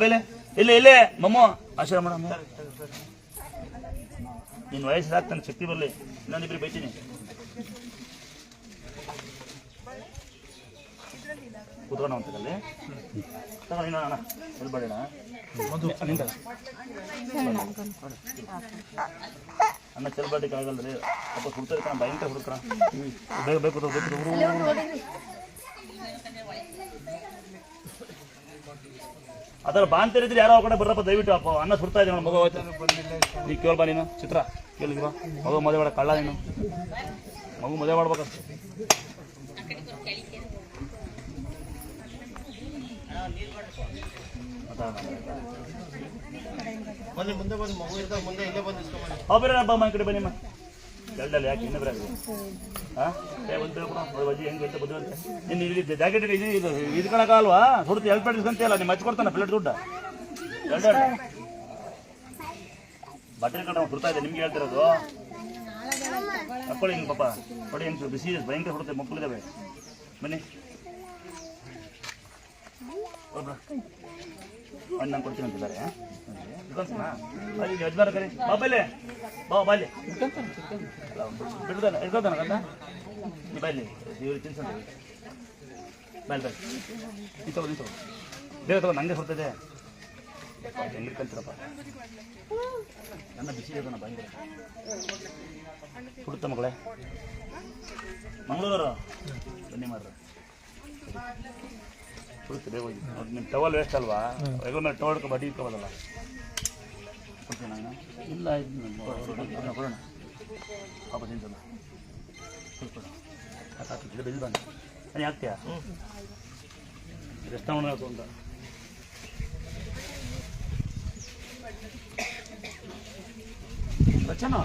ಬೈಲೆ ಇಲ್ಲೇ ಮಮ್ಮು ಆಶೀರ್ವಾದ ಮಾಡಮ್ಮ. ನಿನ್ನ ವಯಸ್ಸು ಸಾಕು, ನನ್ನ ಶಕ್ತಿ ಬರಲಿ. ಇನ್ನೊಂದಿಬ್ರು ಬೈತೀನಿ. ಕೂತ್ಕೊಂಡು ಅಂತಲ್ಲಿ ತಗೊಂಡು ನೀನು ಅಣ್ಣ ಹೇಳ್ಬೇಡಣ. ಅಣ್ಣ ಚೆಲ್ಬಾಟಿಗೆ ಆಗಲ್ರಿ, ಸ್ವಲ್ಪ ಹುಡ್ತಾರೆ ಕಣ, ಭಯಂಕರ ಹುಡುಕ್ರ. ಬೇಗ ಬೇಕು ಅದರ ಬಾಂತಿರಿದ್ರೆ ಯಾರೋ ಕಡೆ ಬರ್ರಪ್ಪ ದಯವಿಟ್ಟು. ಅಪ್ಪ ಅನ್ನ ಸುಡ್ತಾ ಇದೆ ಮಗು. ಹೋಯ್ತು ನೀ ಕೇಳ್ಬಾ, ನೀನು ಚಿತ್ರ ಕೇಳಿಲ್ವಾ? ಮಗು ಮದುವೆ ಮಾಡ ಕಳ್ಳ, ನೀನು ಮಗು ಮದುವೆ ಮಾಡ್ಬೇಕಂತ. ಹಬ್ಬ ಮನೆ ಕಡೆ ಬನ್ನಿಮ್ಮ. ಎರಡಲ್ಲಿ ಯಾಕೆ ಇನ್ನೊಬ್ಬರ ಬಜ್ಜಿ ಹೆಂಗೆ ಅಂತ ಬುದ್ಧಿ ಅಂತ. ನೀನು ಇಲ್ಲಿ ಜಾಕೆಟ್ ಇದು ಕಣಕ್ಕಲ್ವಾ? ಸುಡ್ತು ಎಲ್ಪ್ ಇಸ್ಕೊಂತಿಯಲ್ಲ, ನೀವು ಹಚ್ಕೊಡ್ತಾನೆ ಪ್ಲೇಟ್ ದುಡ್ಡ. ಎರಡೆರಡು ಬಟ್ಟೆ ಕಡೆ ಸುಡ್ತಾ ಇದೆ, ನಿಮ್ಗೆ ಹೇಳ್ತಿರೋದು. ಮಕ್ಕಳು ಹಿಂಗೆ ಪಾಪ ನೋಡಿ, ಹೆಂಗೆ ಬಿಸಿ ಭಯಂಕರ ಸುಡುತ್ತೆ. ಮಕ್ಕಳಿದ್ದಾವೆ, ಬನ್ನಿ ಅಣ್ಣ ಕೊಡ್ತೀನಿ ಅಂತಿದ್ದಾರೆ. ಯಜಮಾನ ಕರಿ ಬಾಬಾಲೆ ಬಾಬಾಲಿ ಬಿಡ್ತಾನೆ ಇಟ್ಕೊತಾನ ಕಂದ. ನೀ ಬಾಯ್ಲಿ ಇವ್ರು ತಿನ್ಸಂತ ಬಾಯ್ ಬಾಯ್ ನಿಂತೋ ಬೇಗ ತಗೋ, ನಂಗೆ ಹೊರ್ತದೆ. ಹೆಂಗೆ ಕಲ್ತಿರಪ್ಪ, ನನ್ನ ಬಿಸಿ ಇರೋದನ್ನ ಭಯಂಕರ ಹುಡುತ್ತ ಮಗಳೇ. ಮಂಗಳೂರು ಬನ್ನಿ ಮಾಡ್ರ ಹುಡುಕ್ತೆ ಬೇಗ ಹೋಗಿ. ನಿಮ್ಮ ಟವಲ್ ವೇಸ್ಟ್ ಅಲ್ವಾ? ರೆಗ್ಯುಲರ್ ಟವಲ್ಗೆ ಬಡ್ಡಿ ಇಟ್ಕೋಬೋದಲ್ಲ. ಕೊಡ್ತೀನಿ ನಾನು. ಇಲ್ಲ ಕೊಡೋಣ ಪಾಪ ತಿಂತಲ್ಲ. ಕೊಡ್ಕೊಡ ಸಾಕು ಬೆಳೆದು ಬಂದು ನಾನು ಹಾಕ್ತೀಯಾ? ಎಷ್ಟು ಹಾಕು ಅಂತ ರಚನಾ